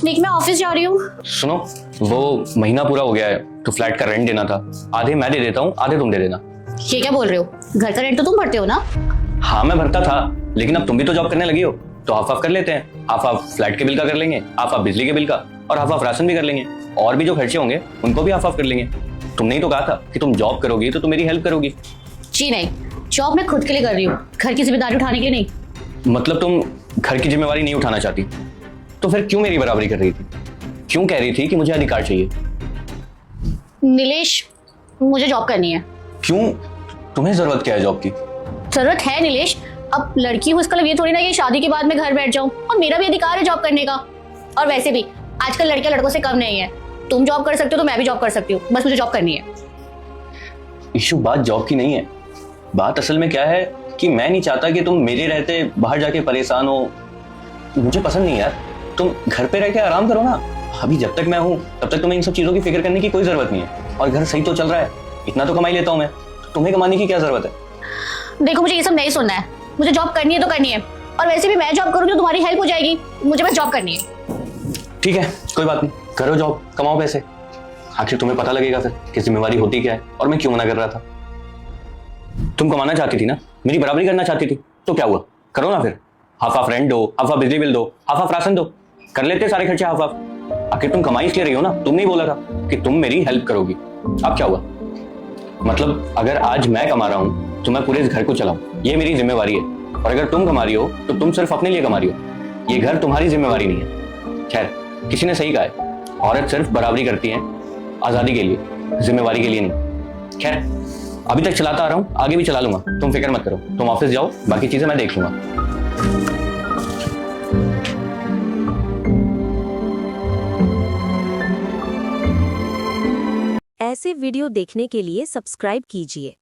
देख मैं ऑफिस जा रही हूँ। सुनो, वो महीना पूरा हो गया है तो फ्लैट का रेंट देना था। आधे मैं दे देता हूँ, आधे तुम दे देना। ये क्या बोल रहे हो? घर का रेंट तो तुम भरते हो ना? हाँ मैं भरता था, लेकिन अब तुम भी तो जॉब करने लगी हो तो हाफ हाफ कर लेते हैं। हाफ हाफ फ्लैट के बिल का कर लेंगे, हाफ हाफ बिजली के बिल का, और हाफ हाफ राशन भी कर लेंगे। और भी जो खर्चे होंगे उनको भी हाफ हाफ कर लेंगे। तुमने ही तो कहा था कि तुम जॉब करोगी तो तुम मेरी हेल्प करोगी। जी नहीं, जॉब मैं खुद के लिए कर रही हूँ, घर की जिम्मेदारी उठाने के लिए नहीं। मतलब तुम घर की जिम्मेवारी नहीं उठाना चाहती, तो फिर क्यों मेरी बराबरी कर रही थी? क्यों कह रही थी कि मुझे अधिकार चाहिए? नीलेश, मुझे जॉब करनी है। क्यों? तुम्हें जरूरत क्या है जॉब की? जरूरत है नीलेश, अब लड़की हूँ इसका मतलब ये थोड़ी ना कि शादी के बाद मैं घर बैठ जाऊँ, और मेरा भी अधिकार है जॉब करने का। और वैसे भी आजकल लड़कियां लड़कों से कम नहीं है। तुम जॉब कर सकते हो तो मैं भी जॉब कर सकती हूँ, बस मुझे जॉब करनी है। इशू बात जॉब की नहीं है। बात असल में क्या है कि मैं नहीं चाहता कि तुम मेरे रहते बाहर जाके परेशान हो। मुझे पसंद नहीं यार। तुम घर पे रह के आराम करो ना। अभी जब तक मैं हूँ तब तक तुम्हें इन सब चीजों की फिक्र करने की कोई जरूरत नहीं है। और घर सही तो चल रहा है, इतना तो कमाई लेता हूँ मैं, तो तुम्हें कमाने की क्या जरूरत है? देखो मुझे ये सब नहीं सुनना है, मुझे जॉब करनी है तो करनी है। और वैसे भी मैं जॉब करूँगी तो तुम्हारी हेल्प हो जाएगी, मुझे बस जॉब करनी है। ठीक है, कोई बात नहीं, करो जॉब, कमाओ पैसे। आखिर तुम्हें पता लगेगा फिर कि जिम्मेवारी होती क्या है और मैं क्यों मना कर रहा था। तुम कमाना चाहती थी ना, मेरी बराबरी करना चाहती थी, तो क्या हुआ? करो ना फिर। हाफ हाफ रेंट दो, हाफ हाफ बिजली बिल दो, हाफ हाफ राशन दो, कर लेते सारे खर्चे हाफ हाफ। आखिर तुम कमाई इसलिए रही हो ना, तुमने ही बोला था कि तुम मेरी हेल्प करोगी। अब क्या हुआ? मतलब अगर आज मैं कमा रहा हूं तो मैं पूरे इस घर को चलाऊं, ये मेरी जिम्मेवारी है। और अगर तुम कमा रही हो तो तुम सिर्फ अपने लिए कमा रही हो, ये घर तुम्हारी जिम्मेवारी नहीं है। खैर, किसी ने सही कहा है, औरत सिर्फ बराबरी करती है आजादी के लिए, जिम्मेवारी के लिए नहीं। खैर, अभी तक चलाता आ रहा हूँ, आगे भी चला लूंगा, तुम फिक्र मत करो। तुम ऑफिस जाओ, बाकी चीजें मैं देख लूंगा। ऐसे वीडियो देखने के लिए सब्सक्राइब कीजिए।